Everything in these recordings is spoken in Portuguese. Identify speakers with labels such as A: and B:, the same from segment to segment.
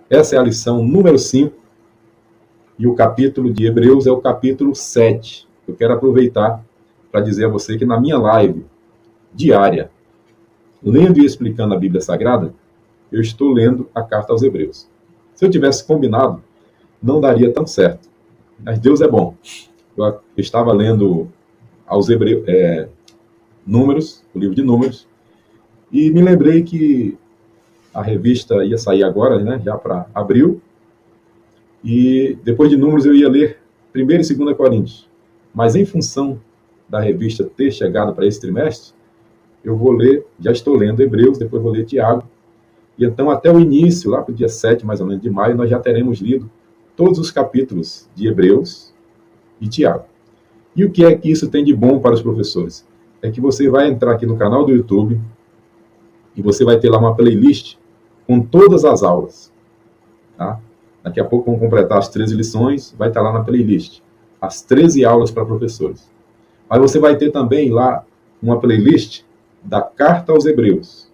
A: Essa é a lição número 5, e o capítulo de Hebreus é o capítulo 7. Eu quero aproveitar para dizer a você que na minha live diária, lendo e explicando a Bíblia Sagrada, eu estou lendo a carta aos Hebreus. Se eu tivesse combinado, não daria tão certo. Mas Deus é bom. Eu estava lendo aos Hebreus, Números, o livro de Números, e me lembrei que a revista ia sair agora, né, já para abril, e depois de Números eu ia ler 1ª e 2ª Coríntios. Mas em função da revista ter chegado para esse trimestre, eu vou ler, já estou lendo Hebreus, depois vou ler Tiago, e então até o início, lá para o dia 7, mais ou menos, de maio, nós já teremos lido todos os capítulos de Hebreus e Tiago. E o que é que isso tem de bom para os professores? É que você vai entrar aqui no canal do YouTube e você vai ter lá uma playlist com todas as aulas. Tá? Daqui a pouco vamos completar as 13 lições, vai estar lá na playlist. As 13 aulas para professores. Mas você vai ter também lá uma playlist da Carta aos Hebreus,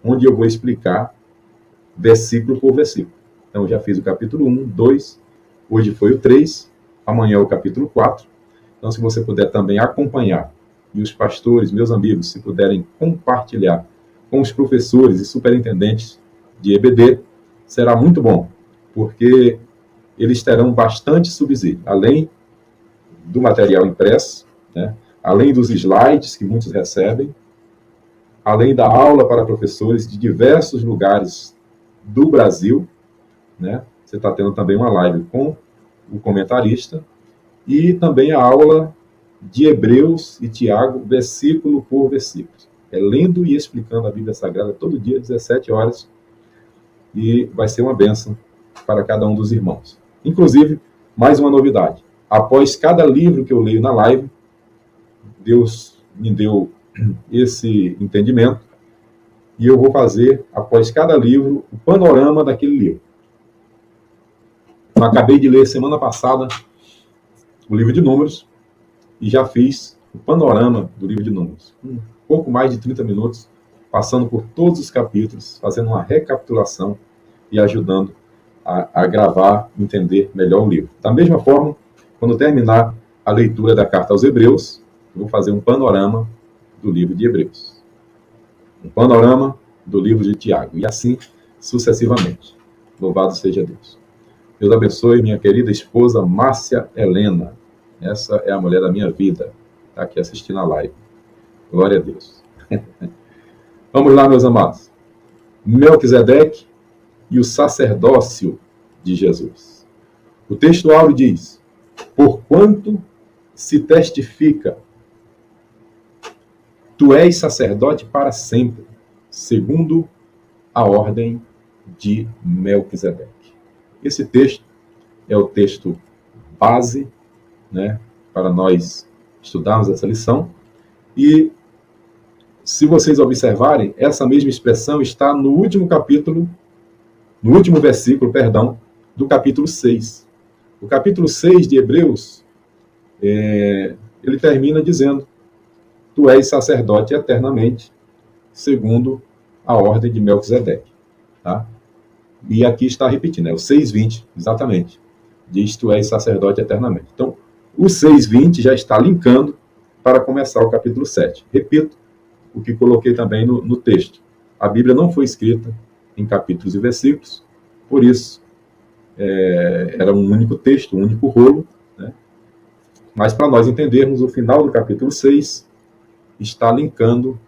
A: onde eu vou explicar versículo por versículo. Então, eu já fiz o capítulo 1, 2, hoje foi o 3, amanhã é o capítulo 4. Então, se você puder também acompanhar, e os pastores, meus amigos, se puderem compartilhar com os professores e superintendentes de EBD, será muito bom, porque eles terão bastante subsídio, além do material impresso, né? Além dos slides que muitos recebem, além da aula para professores de diversos lugares do Brasil, né? Você está tendo também uma live com o comentarista, e também a aula de Hebreus e Tiago, versículo por versículo. É lendo e explicando a Bíblia Sagrada todo dia, 17 horas, e vai ser uma bênção para cada um dos irmãos. Inclusive, mais uma novidade. Após cada livro que eu leio na live, Deus me deu esse entendimento, e eu vou fazer, após cada livro, o panorama daquele livro. Eu acabei de ler semana passada o livro de Números, e já fiz o panorama do livro de Números. Um pouco mais de 30 minutos, passando por todos os capítulos, fazendo uma recapitulação e ajudando a gravar, entender melhor o livro. Da mesma forma, quando terminar a leitura da carta aos Hebreus, eu vou fazer um panorama do livro de Hebreus. Um panorama do livro de Tiago. E assim, sucessivamente. Louvado seja Deus. Deus abençoe minha querida esposa Márcia Helena. Essa é a mulher da minha vida. Está aqui assistindo a live. Glória a Deus. Vamos lá, meus amados. Melquisedeque e o sacerdócio de Jesus. O texto áureo diz: porquanto se testifica, tu és sacerdote para sempre, segundo a ordem de Melquisedeque. Esse texto é o texto base, né, para nós estudarmos essa lição. E se vocês observarem, essa mesma expressão está no último capítulo, no último versículo, perdão, do capítulo 6. O capítulo 6 de Hebreus, ele termina dizendo: tu és sacerdote eternamente, segundo a ordem de Melquisedeque. Tá? E aqui está repetindo, o 6:20, exatamente. Diz: tu és sacerdote eternamente. Então, o 6:20 já está linkando para começar o capítulo 7. Repito o que coloquei também no texto. A Bíblia não foi escrita em capítulos e versículos, por isso era um único texto, um único rolo, né? Mas para nós entendermos, o final do capítulo 6 está linkando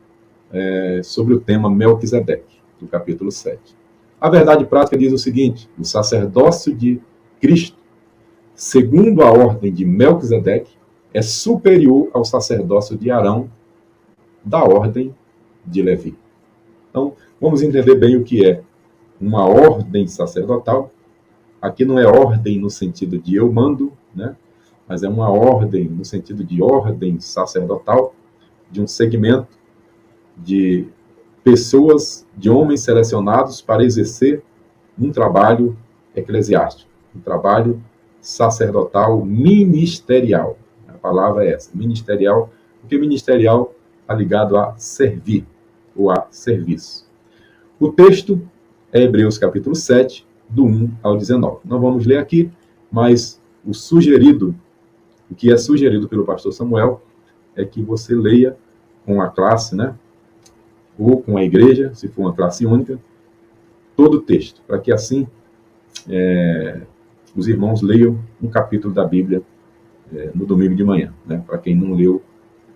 A: sobre o tema Melquisedeque, do capítulo 7. A verdade prática diz o seguinte: o sacerdócio de Cristo, segundo a ordem de Melquisedeque, é superior ao sacerdócio de Arão, da ordem de Levi. Então, vamos entender bem o que é uma ordem sacerdotal. Aqui não é ordem no sentido de eu mando, né? Mas é uma ordem no sentido de ordem sacerdotal, de um segmento de pessoas, de homens selecionados para exercer um trabalho eclesiástico, um trabalho sacerdotal ministerial. A palavra é essa, ministerial, porque ministerial está ligado a servir, ou a serviço. O texto é Hebreus capítulo 7, do 1 ao 19. Não vamos ler aqui, mas o que é sugerido pelo pastor Samuel é que você leia com a classe, né? Ou com a igreja, se for uma classe única, todo o texto, para que assim os irmãos leiam um capítulo da Bíblia no domingo de manhã, né? Para quem não leu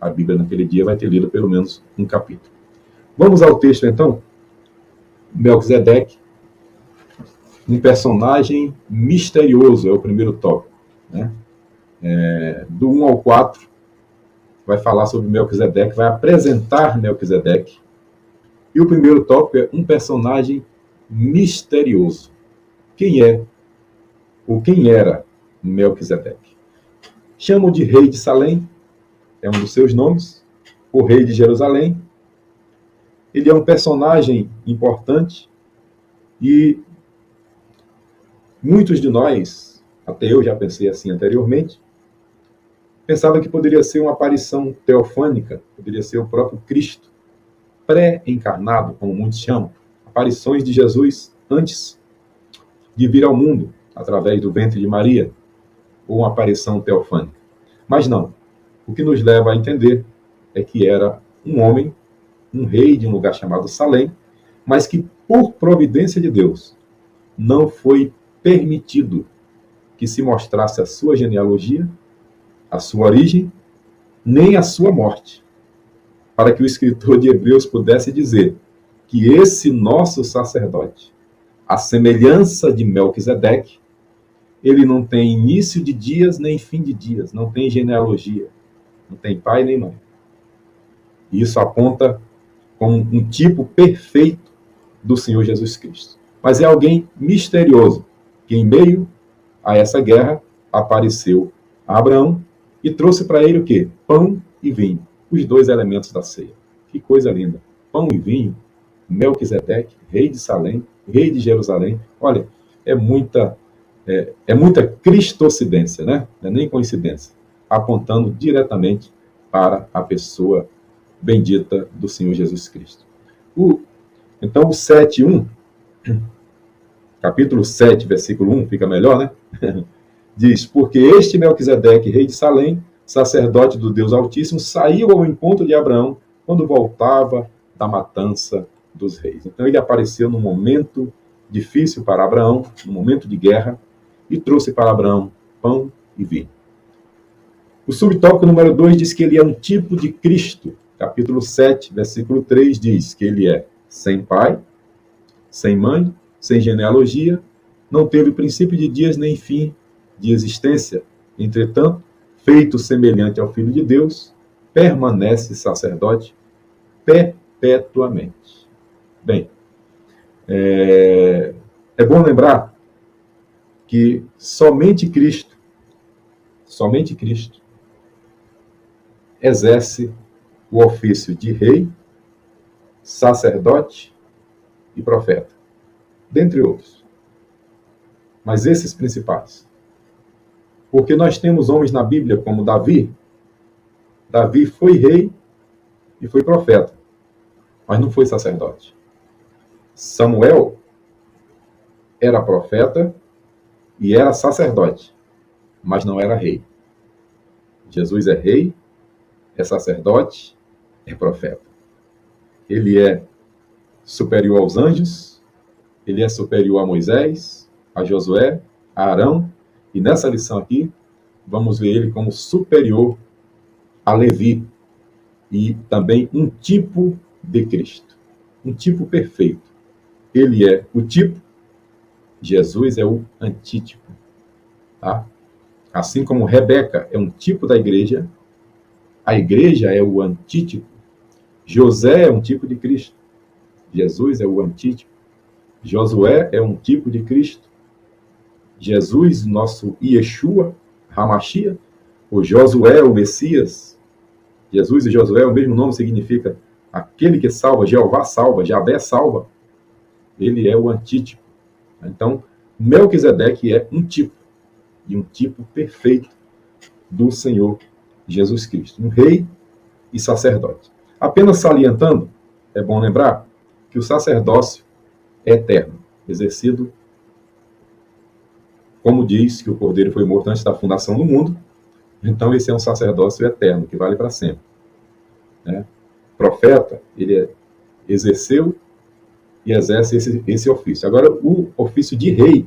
A: a Bíblia naquele dia, vai ter lido pelo menos um capítulo. Vamos ao texto, então. Melquisedeque, um personagem misterioso, é o primeiro tópico, né? Do 1 ao 4, vai falar sobre Melquisedeque, vai apresentar Melquisedeque. E o primeiro tópico é um personagem misterioso. Quem é, ou quem era Melquisedeque? Chamam de rei de Salém, é um dos seus nomes, o rei de Jerusalém. Ele é um personagem importante e muitos de nós, até eu já pensei assim anteriormente, pensava que poderia ser uma aparição teofânica, poderia ser o próprio Cristo, pré-encarnado, como muitos chamam, aparições de Jesus antes de vir ao mundo, através do ventre de Maria, ou uma aparição teofânica. Mas não. O que nos leva a entender é que era um homem, um rei de um lugar chamado Salém, mas que, por providência de Deus, não foi permitido que se mostrasse a sua genealogia, a sua origem, nem a sua morte, para que o escritor de Hebreus pudesse dizer que esse nosso sacerdote, a semelhança de Melquisedeque, ele não tem início de dias nem fim de dias, não tem genealogia, não tem pai nem mãe. Isso aponta como um tipo perfeito do Senhor Jesus Cristo. Mas é alguém misterioso, que em meio a essa guerra apareceu a Abraão e trouxe para ele o quê? Pão e vinho, os dois elementos da ceia. Que coisa linda. Pão e vinho, Melquisedeque, rei de Salém, rei de Jerusalém. Olha, é muita cristocidência, né? Não é nem coincidência, apontando diretamente para a pessoa bendita do Senhor Jesus Cristo. Então, o 7:1, capítulo 7, versículo 1, fica melhor, né? Diz, porque este Melquisedeque, rei de Salém, sacerdote do Deus Altíssimo, saiu ao encontro de Abraão quando voltava da matança dos reis. Então, ele apareceu num momento difícil para Abraão, num momento de guerra, e trouxe para Abraão pão e vinho. O subtópico número 2 diz que ele é um tipo de Cristo. Capítulo 7, versículo 3 diz que ele é sem pai, sem mãe, sem genealogia, não teve princípio de dias nem fim de existência. Entretanto, feito semelhante ao Filho de Deus, permanece sacerdote perpetuamente. Bem, é bom lembrar que somente Cristo exerce o ofício de rei, sacerdote e profeta, dentre outros. Mas esses principais. Porque nós temos homens na Bíblia como Davi. Davi foi rei e foi profeta, mas não foi sacerdote. Samuel era profeta e era sacerdote, mas não era rei. Jesus é rei, é sacerdote, é profeta. Ele é superior aos anjos, ele é superior a Moisés, a Josué, a Arão, e nessa lição aqui, vamos ver ele como superior a Levi, e também um tipo de Cristo, um tipo perfeito. Ele é o tipo, Jesus é o antítipo. Tá? Assim como Rebeca é um tipo da igreja, a igreja é o antítipo. José é um tipo de Cristo. Jesus é o antítipo. Josué é um tipo de Cristo. Jesus, nosso Yeshua, Hamashia, o Josué, o Messias. Jesus e Josué, o mesmo nome significa aquele que salva, Jeová salva, Javé salva. Ele é o antítipo. Então, Melquisedeque é um tipo, e um tipo perfeito do Senhor Jesus Cristo, um rei e sacerdote. Apenas salientando, é bom lembrar que o sacerdócio é eterno, exercido como diz que o Cordeiro foi morto antes da fundação do mundo, então esse é um sacerdócio eterno, que vale para sempre. Né? Profeta, ele exerceu e exerce esse ofício. Agora, o ofício de rei,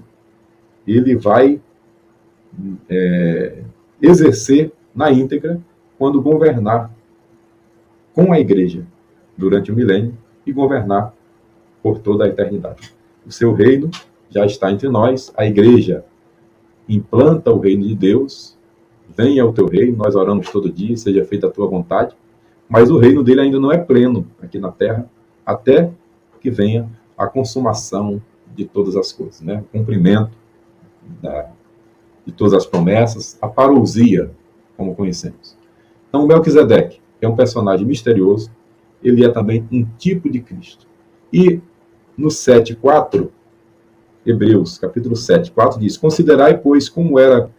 A: ele vai exercer na íntegra quando governar com a igreja durante o milênio e governar por toda a eternidade. O seu reino já está entre nós, a igreja implanta o reino de Deus, venha o teu reino, nós oramos todo dia, seja feita a tua vontade, mas o reino dele ainda não é pleno aqui na terra, até que venha a consumação de todas as coisas, né? O cumprimento de todas as promessas, a parousia, como conhecemos. Então, o Melquisedeque é um personagem misterioso, ele é também um tipo de Cristo. E no 7:4, Hebreus, capítulo 7:4 diz: considerai, pois, como era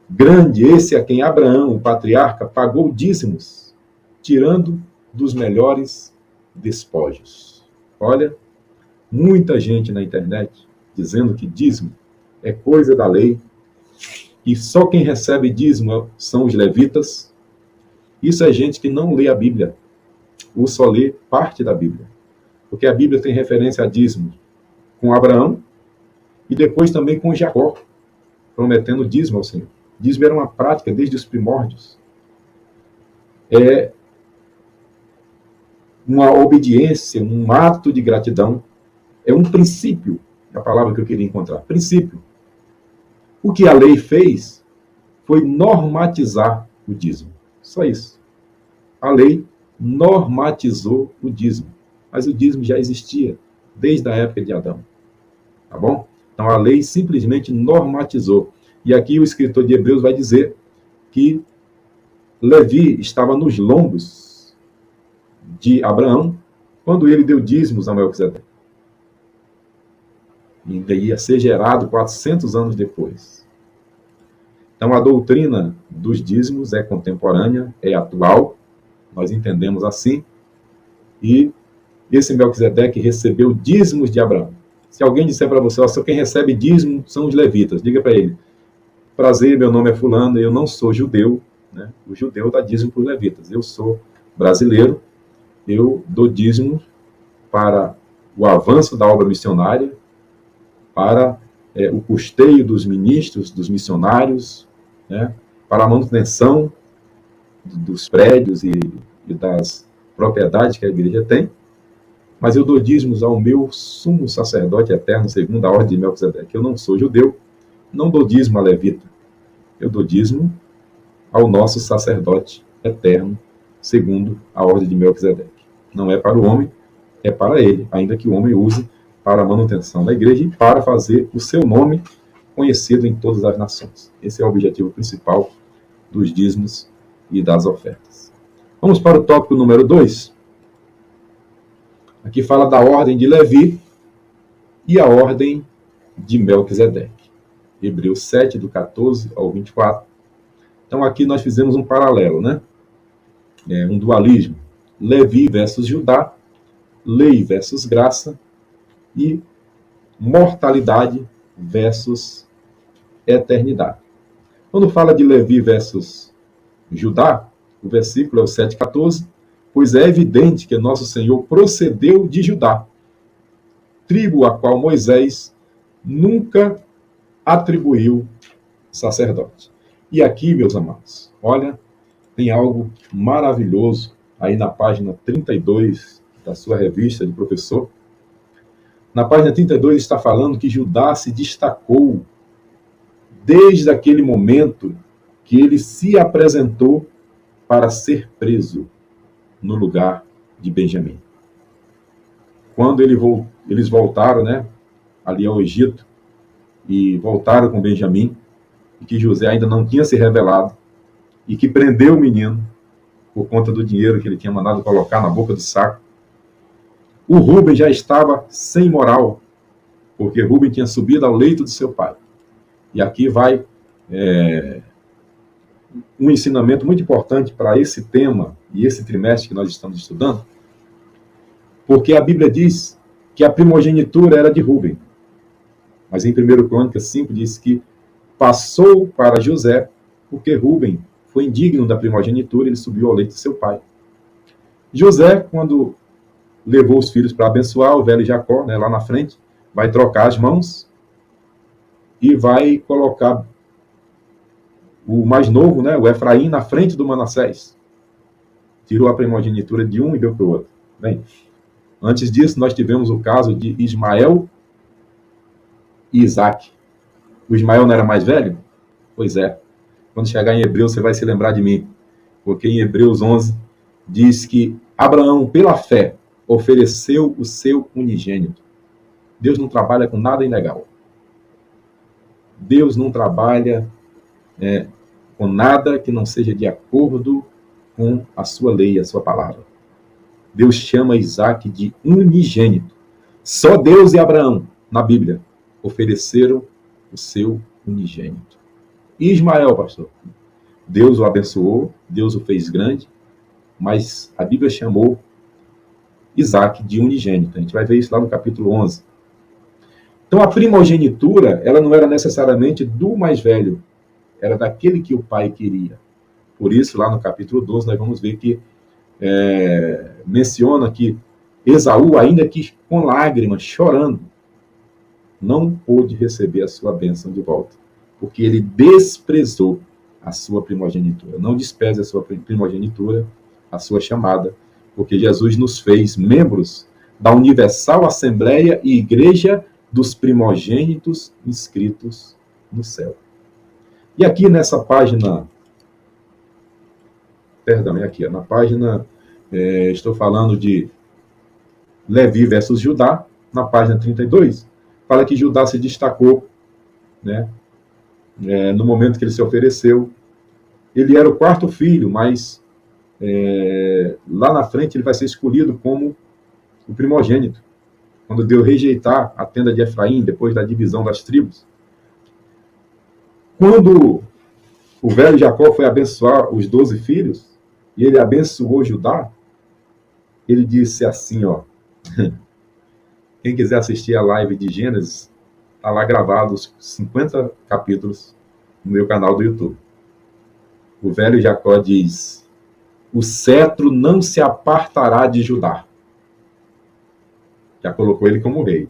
A: grande esse a quem Abraão, o patriarca, pagou dízimos, tirando dos melhores despojos. Olha, muita gente na internet dizendo que dízimo é coisa da lei, e só quem recebe dízimo são os levitas. Isso é gente que não lê a Bíblia, ou só lê parte da Bíblia. Porque a Bíblia tem referência a dízimo com Abraão e depois também com Jacó, prometendo dízimo ao Senhor. Dízimo era uma prática desde os primórdios. É uma obediência, um ato de gratidão. É um princípio, é a palavra que eu queria encontrar. Princípio. O que a lei fez foi normatizar o dízimo. Só isso. A lei normatizou o dízimo. Mas o dízimo já existia desde a época de Adão. Tá bom? Então a lei simplesmente normatizou. E aqui o escritor de Hebreus vai dizer que Levi estava nos lombos de Abraão quando ele deu dízimos a Melquisedeque. E ia ser gerado 400 anos depois. Então a doutrina dos dízimos é contemporânea, é atual, nós entendemos assim, e esse Melquisedeque recebeu dízimos de Abraão. Se alguém disser para você, só quem recebe dízimo são os levitas, diga para ele: prazer, meu nome é fulano, eu não sou judeu, né? O judeu dá dízimo para os levitas. Eu sou brasileiro, eu dou dízimo para o avanço da obra missionária, para o custeio dos ministros, dos missionários, né? Para a manutenção dos prédios e das propriedades que a igreja tem. Mas eu dou dízimos ao meu sumo sacerdote eterno, segundo a ordem de Melquisedeque. Eu não sou judeu, não dou dízimo a levita. Eu dou dízimo ao nosso sacerdote eterno, segundo a ordem de Melquisedeque. Não é para o homem, é para ele, ainda que o homem use para a manutenção da igreja e para fazer o seu nome conhecido em todas as nações. Esse é o objetivo principal dos dízimos e das ofertas. Vamos para o tópico número 2. Aqui fala da ordem de Levi e a ordem de Melquisedeque. Hebreus 7, do 14 ao 24. Então aqui nós fizemos um paralelo, né? Um dualismo. Levi versus Judá, lei versus graça e mortalidade versus eternidade. Quando fala de Levi versus Judá, o versículo é o 7,14, pois é evidente que nosso Senhor procedeu de Judá, tribo a qual Moisés nunca atribuiu sacerdote. E aqui, meus amados, olha, tem algo maravilhoso aí na página 32 da sua revista de professor. Na página 32 está falando que Judá se destacou desde aquele momento que ele se apresentou para ser preso no lugar de Benjamim. Quando eles voltaram, né, ali ao Egito, e voltaram com Benjamim, e que José ainda não tinha se revelado, e que prendeu o menino por conta do dinheiro que ele tinha mandado colocar na boca do saco. O Rúben já estava sem moral, porque Rúben tinha subido ao leito de seu pai. E aqui vai um ensinamento muito importante para esse tema e esse trimestre que nós estamos estudando, porque a Bíblia diz que a primogenitura era de Rúben. Mas em 1 Crônicas 5 diz que passou para José, porque Rúben foi indigno da primogenitura, ele subiu ao leito de seu pai. José, quando levou os filhos para abençoar o velho Jacó, né, lá na frente, vai trocar as mãos e vai colocar o mais novo, né, o Efraim, na frente do Manassés. Tirou a primogenitura de um e deu para o outro. Bem, antes disso, nós tivemos o caso de Ismael e Isaac. O Ismael não era mais velho? Pois é. Quando chegar em Hebreus, você vai se lembrar de mim. Porque em Hebreus 11 diz que Abraão, pela fé, ofereceu o seu unigênito. Deus não trabalha com nada ilegal. Deus não trabalha com nada que não seja de acordo com a sua lei, a sua palavra. Deus chama Isaac de unigênito. Só Deus e Abraão, na Bíblia, ofereceram o seu unigênito. E Ismael, pastor? Deus o abençoou, Deus o fez grande, mas a Bíblia chamou Isaac de unigênito. A gente vai ver isso lá no capítulo 11. Então, a primogenitura, ela não era necessariamente do mais velho, era daquele que o pai queria. Por isso, lá no capítulo 12, nós vamos ver que menciona que Esaú, ainda que com lágrimas, chorando, não pôde receber a sua bênção de volta, porque ele desprezou a sua primogenitura. Não despreze a sua primogenitura, a sua chamada, porque Jesus nos fez membros da Universal Assembleia e Igreja dos primogênitos inscritos no céu. E aqui nessa página, na página, estou falando de Levi versus Judá, na página 32, fala que Judá se destacou, né, no momento que ele se ofereceu. Ele era o quarto filho, mas lá na frente ele vai ser escolhido como o primogênito, quando Deus rejeitar a tenda de Efraim, depois da divisão das tribos. Quando o velho Jacó foi abençoar os 12 filhos, e ele abençoou Judá, ele disse assim, ó, quem quiser assistir a live de Gênesis, está lá gravado os 50 capítulos no meu canal do YouTube. O velho Jacó diz, o cetro não se apartará de Judá. Já colocou ele como rei.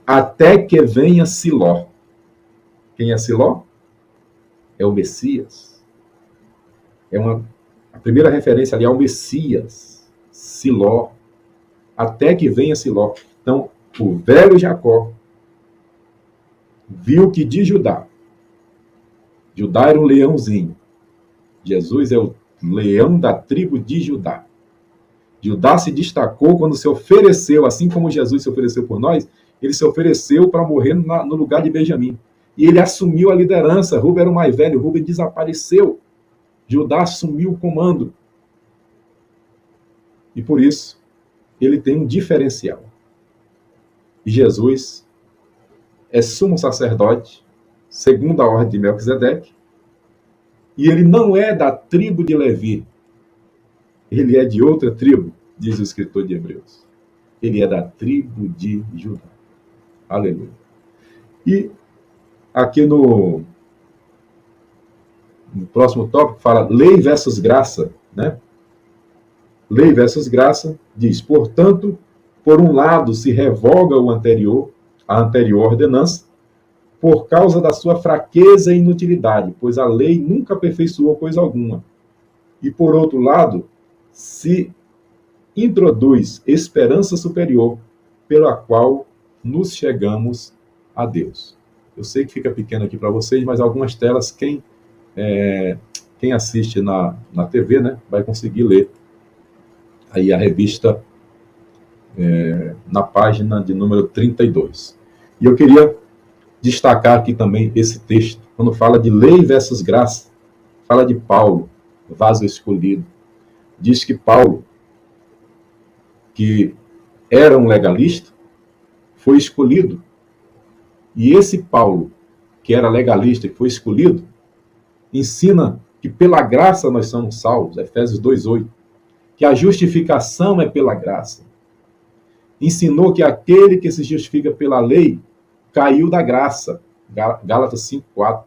A: Até que venha Siló. Quem é Siló? É o Messias. A primeira referência ali é ao Messias. Siló. Até que venha Siló. Então, o velho Jacó viu que de Judá era um leãozinho. Jesus é o leão da tribo de Judá. Judá se destacou quando se ofereceu, assim como Jesus se ofereceu por nós, ele se ofereceu para morrer no lugar de Benjamim. E ele assumiu a liderança. Rúben era o mais velho, Rúben desapareceu. Judá assumiu o comando. E por isso, ele tem um diferencial. E Jesus é sumo sacerdote, segundo a ordem de Melquisedeque, e ele não é da tribo de Levi. Ele é de outra tribo, diz o escritor de Hebreus. Ele é da tribo de Judá. Aleluia. E aqui no próximo tópico fala lei versus graça, né? Lei versus graça diz, portanto, por um lado se revoga a anterior ordenança, por causa da sua fraqueza e inutilidade, pois a lei nunca aperfeiçoou coisa alguma. E por outro lado, se introduz esperança superior, pela qual nos chegamos a Deus. Eu sei que fica pequeno aqui para vocês, mas algumas telas, quem assiste na TV, né, vai conseguir ler aí a revista na página de número 32. E eu queria destacar aqui também esse texto, quando fala de lei versus graça, fala de Paulo, vaso escolhido. Diz que Paulo, que era um legalista, foi escolhido. E esse Paulo, que era legalista e foi escolhido, ensina que pela graça nós somos salvos, Efésios 2:8, que a justificação é pela graça. Ensinou que aquele que se justifica pela lei caiu da graça. Gálatas 5:4.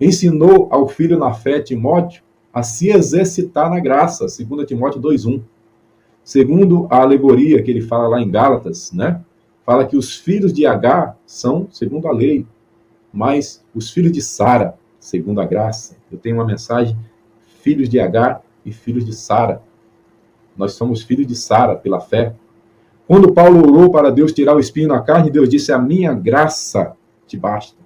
A: Ensinou ao filho na fé, Timóteo, a se exercitar na graça, 2 Timóteo 2:1. Segundo a alegoria que ele fala lá em Gálatas, né? Fala que os filhos de Agar são segundo a lei, mas os filhos de Sara, segundo a graça. Eu tenho uma mensagem, filhos de Agar e filhos de Sara. Nós somos filhos de Sara pela fé. Quando Paulo orou para Deus tirar o espinho na carne, Deus disse: a minha graça te basta.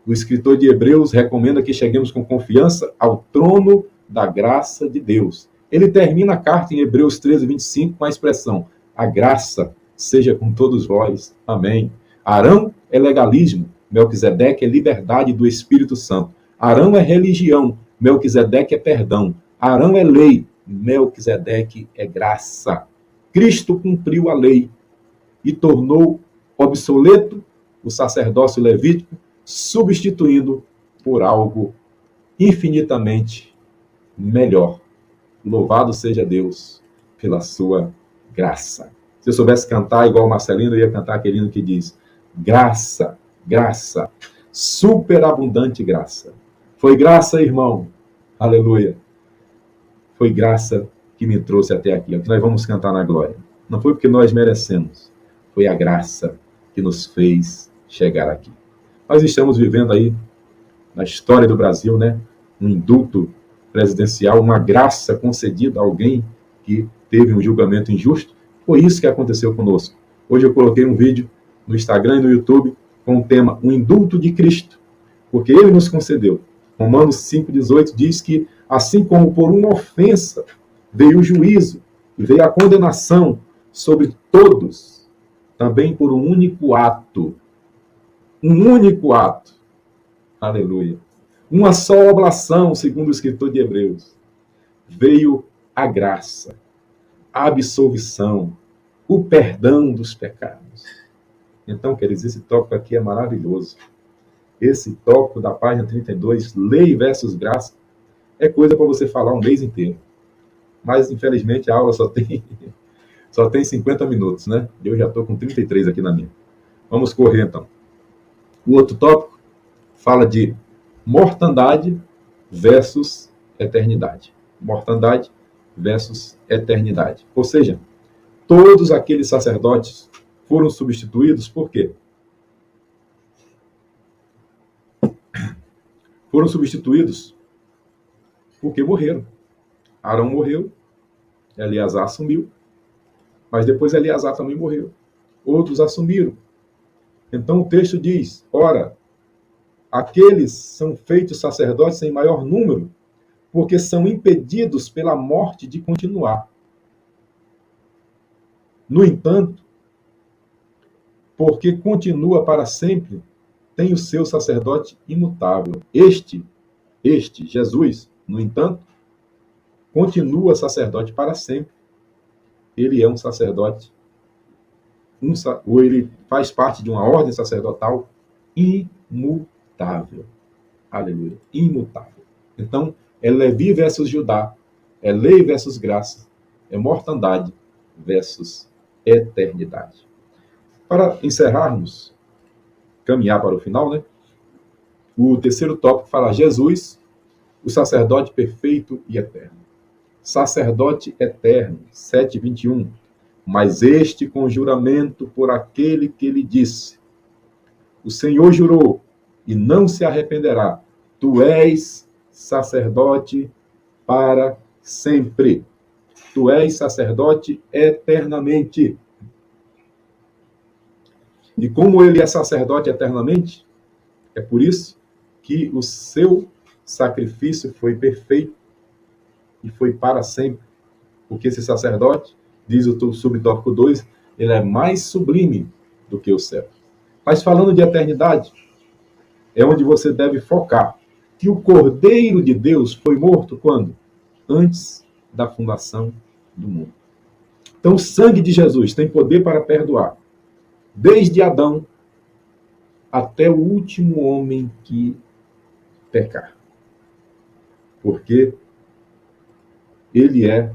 A: O escritor de Hebreus recomenda que cheguemos com confiança ao trono da graça de Deus. Ele termina a carta em Hebreus 13:25 com a expressão: a graça seja com todos vós. Amém. Arão é legalismo, Melquisedeque é liberdade do Espírito Santo. Arão é religião, Melquisedeque é perdão. Arão é lei, Melquisedeque é graça. Cristo cumpriu a lei e tornou obsoleto o sacerdócio levítico, substituindo por algo infinitamente melhor. Louvado seja Deus pela sua graça. Se eu soubesse cantar igual o Marcelino, eu ia cantar aquele hino que diz: graça, graça, superabundante graça. Foi graça, irmão. Aleluia. Foi graça que me trouxe até aqui. É o que nós vamos cantar na glória. Não foi porque nós merecemos. Foi a graça que nos fez chegar aqui. Nós estamos vivendo aí, na história do Brasil, né, um indulto presidencial, uma graça concedida a alguém que teve um julgamento injusto. Foi isso que aconteceu conosco. Hoje eu coloquei um vídeo no Instagram e no YouTube com o tema O Indulto de Cristo, porque ele nos concedeu. Romanos 5,18 diz que, assim como por uma ofensa veio o juízo e veio a condenação sobre todos, também por um único ato, aleluia, uma só oblação, segundo o escritor de Hebreus, veio a graça, a absolvição, o perdão dos pecados. Então, queridos, esse tópico aqui é maravilhoso. Esse tópico da página 32, lei versus graça, é coisa para você falar um mês inteiro. Mas, infelizmente, a aula só tem 50 minutos, né? Eu já estou com 33 aqui na minha. Vamos correr, então. O outro tópico fala de mortandade versus eternidade. Mortandade versus eternidade. Ou seja, todos aqueles sacerdotes foram substituídos por quê? Foram substituídos porque morreram. Arão morreu, Eleazar assumiu, mas depois Eleazar também morreu. Outros assumiram. Então o texto diz: ora, aqueles são feitos sacerdotes em maior número, porque são impedidos pela morte de continuar. No entanto, porque continua para sempre, tem o seu sacerdote imutável. Este, Jesus, no entanto, continua sacerdote para sempre. Ele é um sacerdote, ou ele faz parte de uma ordem sacerdotal imutável. Aleluia. Imutável. Então, é Levi versus Judá, é lei versus graça, é mortandade versus eternidade. Para encerrarmos, caminhar para o final, né? O terceiro tópico fala Jesus, o sacerdote perfeito e eterno. Sacerdote eterno, 7:21. Mas este com juramento por aquele que lhe disse: o Senhor jurou e não se arrependerá. Tu és sacerdote para sempre. Tu és sacerdote eternamente. E como ele é sacerdote eternamente, é por isso que o seu sacrifício foi perfeito e foi para sempre. Porque esse sacerdote, diz o subtópico 2, ele é mais sublime do que o céu. Mas falando de eternidade, é onde você deve focar. Que o Cordeiro de Deus foi morto quando? Antes da fundação do mundo. Então o sangue de Jesus tem poder para perdoar. Desde Adão até o último homem que pecar. Porque ele é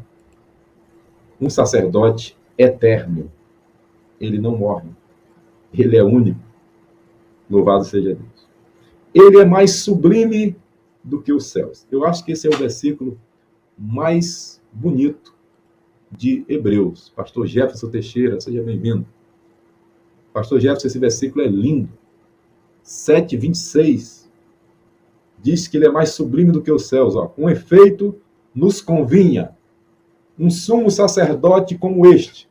A: um sacerdote eterno. Ele não morre. Ele é único. Louvado seja Deus. Ele é mais sublime do que os céus. Eu acho que esse é o versículo mais bonito de Hebreus. Pastor Jefferson Teixeira, seja bem-vindo. Pastor Jefferson, esse versículo é lindo. 7:26 diz que ele é mais sublime do que os céus. Ó. Com efeito, nos convinha um sumo sacerdote como este,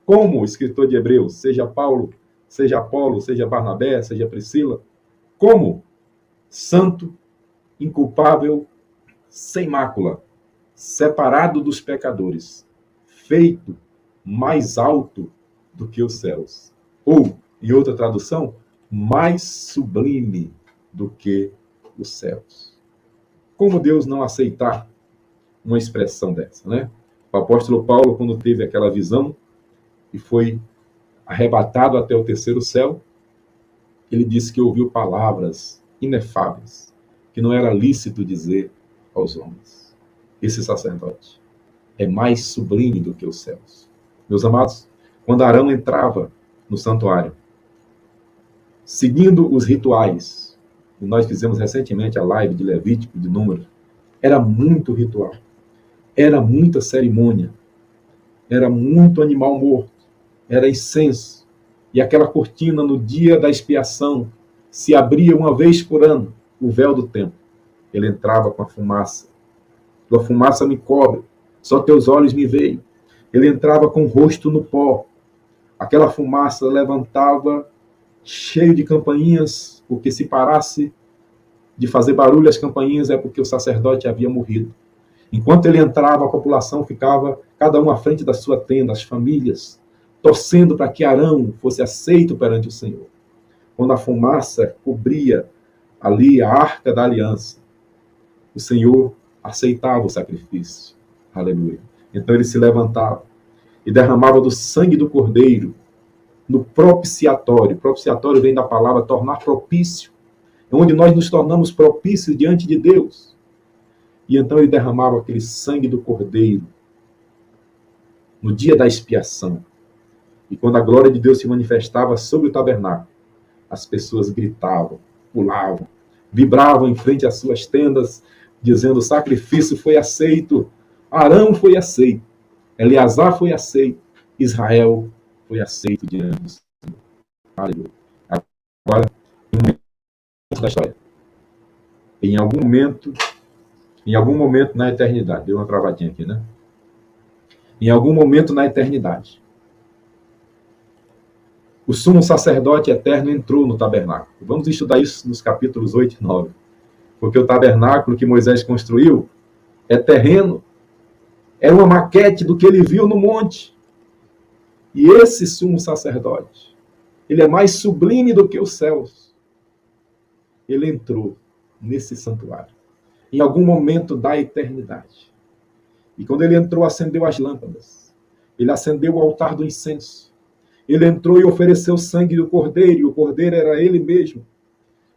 A: como o escritor de Hebreus, seja Paulo, seja Apolo, seja Barnabé, seja Priscila, como santo, inculpável, sem mácula, separado dos pecadores, feito mais alto do que os céus. Ou, em outra tradução, mais sublime do que os céus. Como Deus não aceitar uma expressão dessa, né? O apóstolo Paulo, quando teve aquela visão e foi arrebatado até o terceiro céu, ele disse que ouviu palavras inefáveis, que não era lícito dizer aos homens. Esse sacerdote é mais sublime do que os céus. Meus amados, quando Arão entrava no santuário, seguindo os rituais, e nós fizemos recentemente a live de Levítico, de Números, era muito ritual, era muita cerimônia, era muito animal morto, era incenso, e aquela cortina no dia da expiação se abria uma vez por ano, o véu do templo. Ele entrava com a fumaça. Tua fumaça me cobre, só teus olhos me veem. Ele entrava com o rosto no pó. Aquela fumaça levantava cheio de campainhas, porque se parasse de fazer barulho as campainhas é porque o sacerdote havia morrido. Enquanto ele entrava, a população ficava, cada um à frente da sua tenda, as famílias, torcendo para que Arão fosse aceito perante o Senhor. Quando a fumaça cobria ali a arca da aliança, o Senhor aceitava o sacrifício. Aleluia. Então ele se levantava e derramava do sangue do cordeiro no propiciatório. Propiciatório vem da palavra tornar propício, onde nós nos tornamos propícios diante de Deus. E então ele derramava aquele sangue do cordeiro no dia da expiação. E quando a glória de Deus se manifestava sobre o tabernáculo, as pessoas gritavam, pulavam, vibravam em frente às suas tendas, dizendo: o sacrifício foi aceito, Arão foi aceito, Eleazar foi aceito, Israel foi aceito diante do Senhor. Aleluia. Agora, um momento da história. Em algum momento na eternidade, deu uma travadinha aqui, né? Em algum momento na eternidade, o sumo sacerdote eterno entrou no tabernáculo. Vamos estudar isso nos capítulos 8 e 9. Porque o tabernáculo que Moisés construiu é terreno, é uma maquete do que ele viu no monte. E esse sumo sacerdote, ele é mais sublime do que os céus. Ele entrou nesse santuário, em algum momento da eternidade. E quando ele entrou, acendeu as lâmpadas. Ele acendeu o altar do incenso. Ele entrou e ofereceu sangue do cordeiro, e o cordeiro era ele mesmo.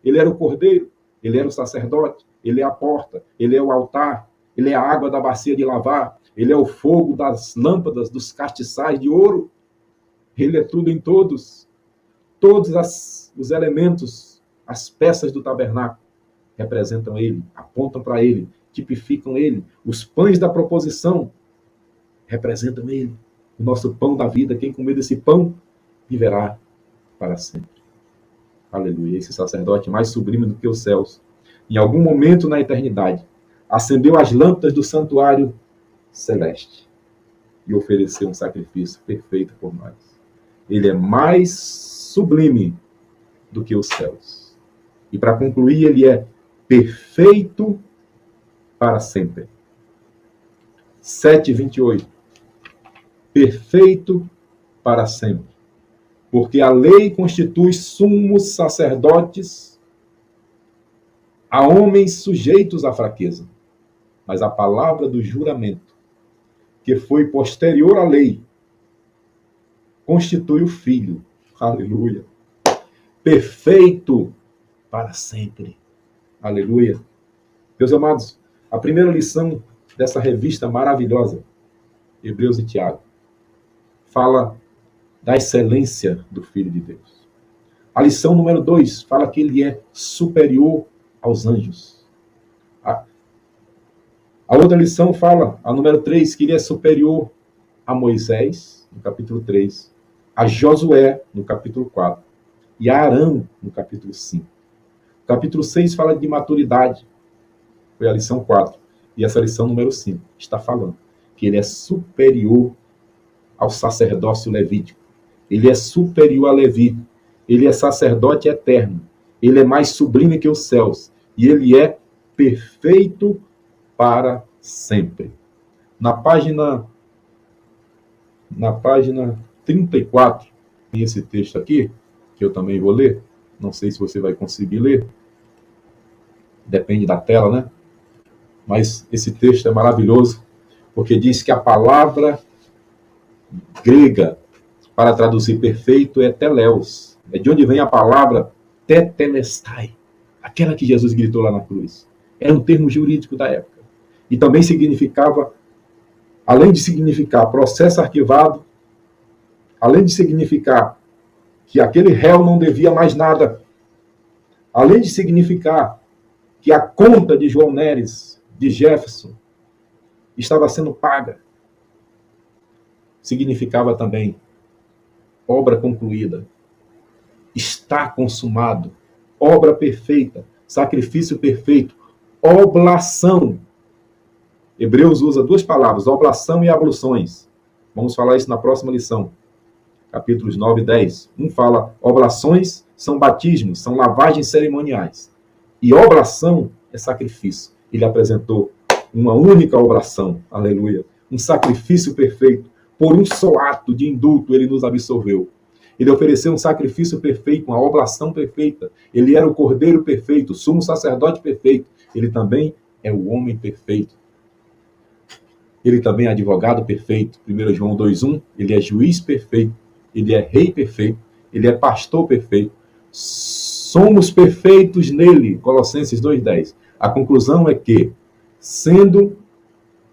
A: Ele era o cordeiro, ele era o sacerdote, ele é a porta, ele é o altar, ele é a água da bacia de lavar, ele é o fogo das lâmpadas, dos castiçais de ouro. Ele é tudo em todos. Todos os elementos, as peças do tabernáculo representam ele, apontam para ele, tipificam ele. Os pães da proposição representam ele. O nosso pão da vida, quem comer desse pão, viverá para sempre. Aleluia. Esse sacerdote mais sublime do que os céus, em algum momento na eternidade, acendeu as lâmpadas do santuário celeste e ofereceu um sacrifício perfeito por nós. Ele é mais sublime do que os céus. E para concluir, ele é perfeito para sempre. 7:28. Perfeito para sempre. Porque a lei constitui sumos sacerdotes a homens sujeitos à fraqueza. Mas a palavra do juramento, que foi posterior à lei, constitui o Filho. Aleluia. Perfeito para sempre. Aleluia. Meus amados, a primeira lição dessa revista maravilhosa, Hebreus e Tiago, fala da excelência do Filho de Deus. A lição número 2 fala que ele é superior aos anjos. A outra lição fala, a número 3, que ele é superior a Moisés, no capítulo 3, a Josué, no capítulo 4, e a Arão, no capítulo 5. O capítulo 6 fala de maturidade, foi a lição 4. E essa lição número 5 está falando que ele é superior ao sacerdócio levítico. Ele é superior a Levi. Ele é sacerdote eterno. Ele é mais sublime que os céus. E ele é perfeito para sempre. Na página 34, tem esse texto aqui, que eu também vou ler. Não sei se você vai conseguir ler. Depende da tela, né? Mas esse texto é maravilhoso, porque diz que a palavra grega para traduzir perfeito é teleos. É de onde vem a palavra tetelestai, aquela que Jesus gritou lá na cruz. Era um termo jurídico da época. E também significava, além de significar processo arquivado, além de significar que aquele réu não devia mais nada, além de significar que a conta de João Neres, de Jefferson, estava sendo paga, significava também obra concluída, está consumado, obra perfeita, sacrifício perfeito, oblação. Hebreus usa duas palavras, oblação e abluções. Vamos falar isso na próxima lição, capítulos 9 e 10. Um fala, oblações são batismos, são lavagens cerimoniais. E oblação é sacrifício. Ele apresentou uma única oblação, aleluia, um sacrifício perfeito. Por um só ato de indulto, ele nos absolveu. Ele ofereceu um sacrifício perfeito, uma oblação perfeita. Ele era o cordeiro perfeito, o sumo sacerdote perfeito. Ele também é o homem perfeito. Ele também é advogado perfeito. 1 João 2,1, ele é juiz perfeito. Ele é rei perfeito. Ele é pastor perfeito. Somos perfeitos nele. Colossenses 2,10. A conclusão é que, sendo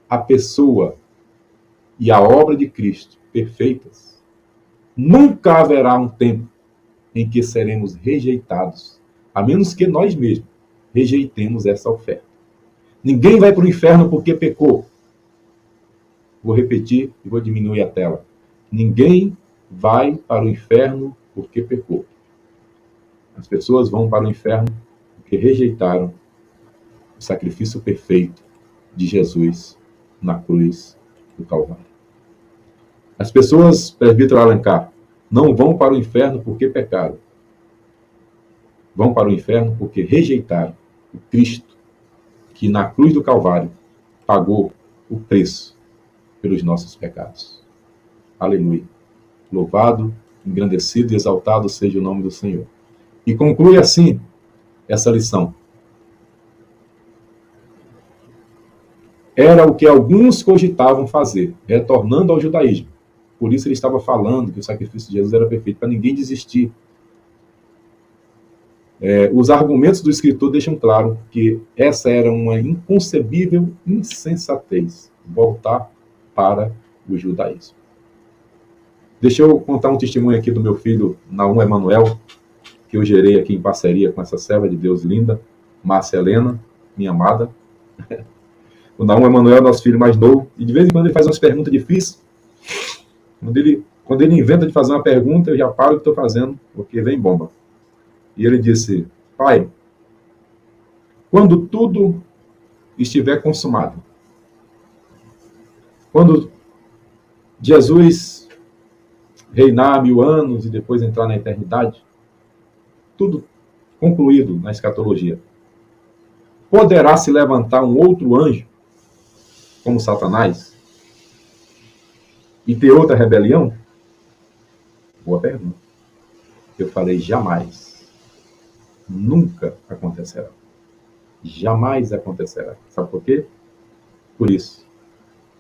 A: a pessoa e a obra de Cristo perfeitas, nunca haverá um tempo em que seremos rejeitados, a menos que nós mesmos rejeitemos essa oferta. Ninguém vai para o inferno porque pecou. Vou repetir e vou diminuir a tela. Ninguém vai para o inferno porque pecou. As pessoas vão para o inferno porque rejeitaram o sacrifício perfeito de Jesus na cruz do Calvário. As pessoas, presbítero Alencar, não vão para o inferno porque pecaram. Vão para o inferno porque rejeitaram o Cristo que na cruz do Calvário pagou o preço pelos nossos pecados. Aleluia. Louvado, engrandecido e exaltado seja o nome do Senhor. E conclui assim essa lição. Era o que alguns cogitavam fazer, retornando ao judaísmo. Por isso ele estava falando que o sacrifício de Jesus era perfeito, para ninguém desistir. Os argumentos do escritor deixam claro que essa era uma inconcebível insensatez, voltar para o judaísmo. Deixa eu contar um testemunho aqui do meu filho, Naum Emanuel, que eu gerei aqui em parceria com essa serva de Deus linda, Márcia Helena, minha amada. O Naum Emanuel é nosso filho mais novo, e de vez em quando ele faz umas perguntas difíceis. Quando ele inventa de fazer uma pergunta, eu já paro o que estou fazendo, porque vem bomba. E ele disse, pai, quando tudo estiver consumado, quando Jesus reinar 1000 anos e depois entrar na eternidade, tudo concluído na escatologia, poderá se levantar um outro anjo, como Satanás, e ter outra rebelião? Boa pergunta. Eu falei, jamais. Nunca acontecerá. Jamais acontecerá. Sabe por quê? Por isso.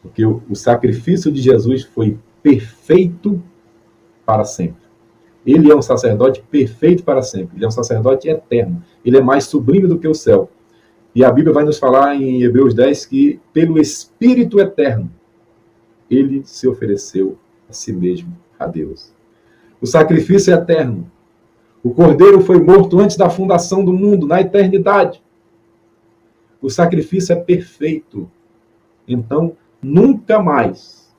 A: Porque o sacrifício de Jesus foi perfeito para sempre. Ele é um sacerdote perfeito para sempre. Ele é um sacerdote eterno. Ele é mais sublime do que o céu. E a Bíblia vai nos falar em Hebreus 10 que, pelo Espírito eterno, ele se ofereceu a si mesmo, a Deus. O sacrifício é eterno. O Cordeiro foi morto antes da fundação do mundo, na eternidade. O sacrifício é perfeito. Então, nunca mais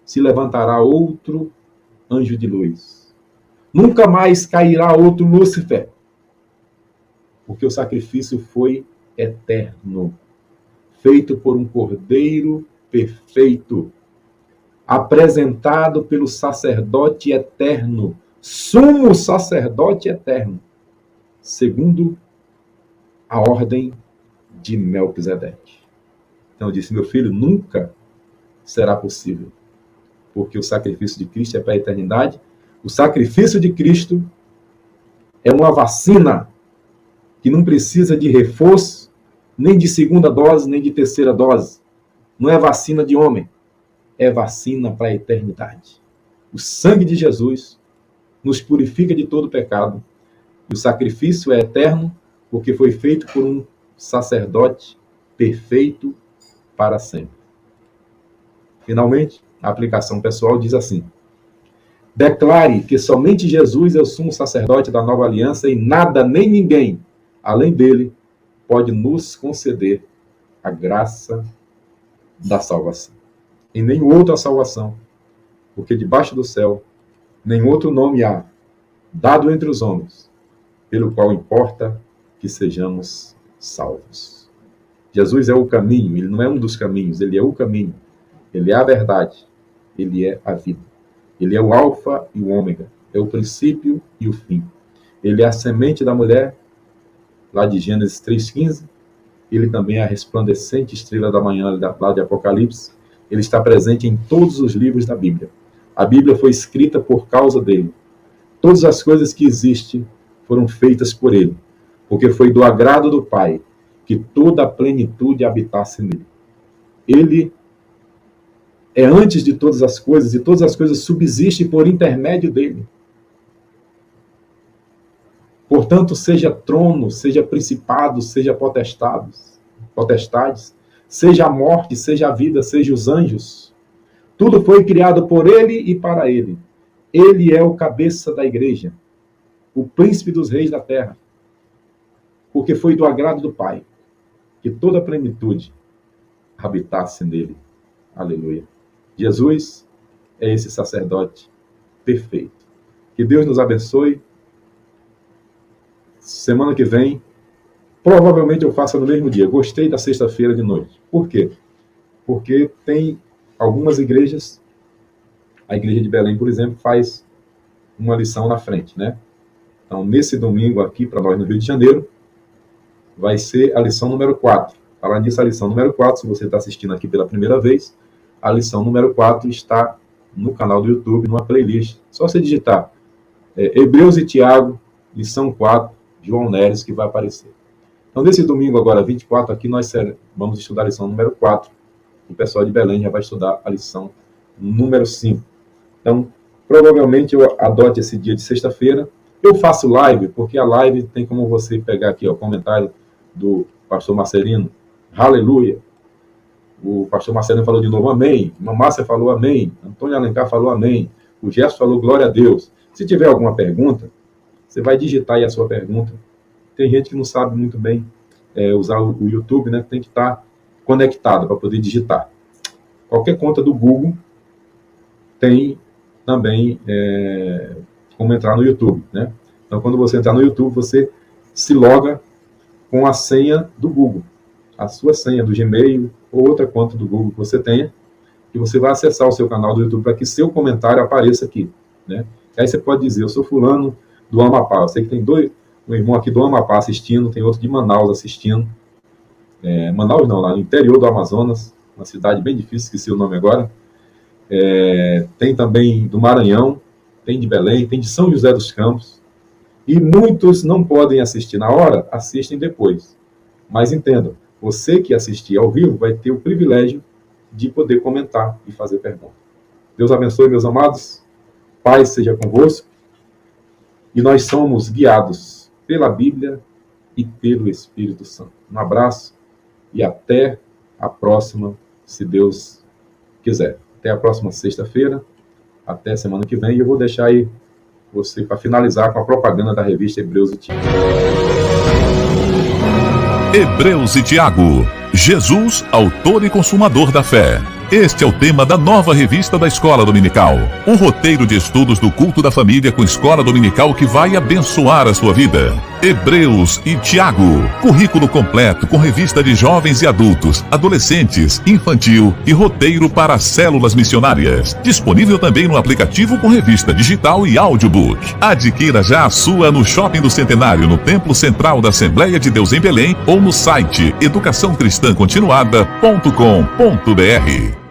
A: se levantará outro anjo de luz. Nunca mais cairá outro Lúcifer. Porque o sacrifício foi eterno. Feito por um Cordeiro perfeito. Apresentado pelo sacerdote eterno. Sumo sacerdote eterno. Segundo a ordem de Melquisedeque. Então eu disse, meu filho, nunca será possível. Porque o sacrifício de Cristo é para a eternidade. O sacrifício de Cristo é uma vacina que não precisa de reforço, nem de segunda dose, nem de terceira dose. Não é vacina de homem, é vacina para a eternidade. O sangue de Jesus nos purifica de todo pecado. E o sacrifício é eterno, porque foi feito por um sacerdote perfeito para sempre. Finalmente, a aplicação pessoal diz assim: declare que somente Jesus é o sumo sacerdote da nova aliança e nada nem ninguém, além dele, pode nos conceder a graça da salvação. E nem outra salvação, porque debaixo do céu, nem outro nome há, dado entre os homens, pelo qual importa que sejamos salvos. Jesus é o caminho, ele não é um dos caminhos, ele é o caminho, ele é a verdade, ele é a vida. Ele é o alfa e o ômega, é o princípio e o fim. Ele é a semente da mulher, lá de Gênesis 3,15. Ele também é a resplandecente estrela da manhã, lá de Apocalipse. Ele está presente em todos os livros da Bíblia. A Bíblia foi escrita por causa dele. Todas as coisas que existem foram feitas por ele, porque foi do agrado do Pai que toda a plenitude habitasse nele. Ele é antes de todas as coisas, e todas as coisas subsistem por intermédio dele. Portanto, seja trono, seja principado, seja potestades, seja a morte, seja a vida, seja os anjos, tudo foi criado por ele e para ele. Ele é o cabeça da igreja, o príncipe dos reis da terra, porque foi do agrado do Pai que toda a plenitude habitasse nele. Aleluia. Jesus é esse sacerdote perfeito. Que Deus nos abençoe. Semana que vem, provavelmente eu faça no mesmo dia. Gostei da sexta-feira de noite. Por quê? Porque tem algumas igrejas, a igreja de Belém, por exemplo, faz uma lição na frente, né? Então, nesse domingo aqui, para nós no Rio de Janeiro, vai ser a lição número 4. Falando nisso, a lição número 4, se você está assistindo aqui pela primeira vez, a lição número 4 está no canal do YouTube, numa playlist. Só você digitar Hebreus e Tiago, lição 4, João Neres, que vai aparecer. Então, nesse domingo agora, 24, aqui nós vamos estudar a lição número 4. O pessoal de Belém já vai estudar a lição número 5. Então, provavelmente eu adote esse dia de sexta-feira. Eu faço live, porque a live tem como você pegar aqui o comentário do pastor Marcelino. Aleluia. O pastor Marcelino falou de novo, amém. Mamácia falou amém. Antônio Alencar falou amém. O Gerson falou glória a Deus. Se tiver alguma pergunta, você vai digitar aí a sua pergunta. Tem gente que não sabe muito bem usar o YouTube, né? Tem que estar conectado para poder digitar. Qualquer conta do Google tem também como entrar no YouTube, né? Então, quando você entrar no YouTube, você se loga com a senha do Google, a sua senha do Gmail ou outra conta do Google que você tenha, e você vai acessar o seu canal do YouTube para que seu comentário apareça aqui, né? Aí você pode dizer, eu sou fulano do Amapá. Eu sei que tem um irmão aqui do Amapá assistindo, tem outro de Manaus assistindo. Manaus não, lá no interior do Amazonas, uma cidade bem difícil, esqueci o nome agora. Tem também do Maranhão, tem de Belém, tem de São José dos Campos. E muitos não podem assistir na hora, assistem depois. Mas entendam, você que assistir ao vivo vai ter o privilégio de poder comentar e fazer perguntas. Deus abençoe, meus amados. Paz seja convosco. E nós somos guiados pela Bíblia e pelo Espírito Santo. Um abraço e até a próxima, se Deus quiser. Até a próxima sexta-feira, até semana que vem. E eu vou deixar aí você para finalizar com a propaganda da revista Hebreus e Tiago.
B: Hebreus e Tiago. Jesus, autor e consumador da fé. Este é o tema da nova revista da Escola Dominical. Um roteiro de estudos do culto da família com Escola Dominical que vai abençoar a sua vida. Hebreus e Tiago. Currículo completo com revista de jovens e adultos, adolescentes, infantil e roteiro para células missionárias. Disponível também no aplicativo com revista digital e audiobook. Adquira já a sua no Shopping do Centenário, no Templo Central da Assembleia de Deus em Belém ou no site educaçãocristãcontinuada.com.br.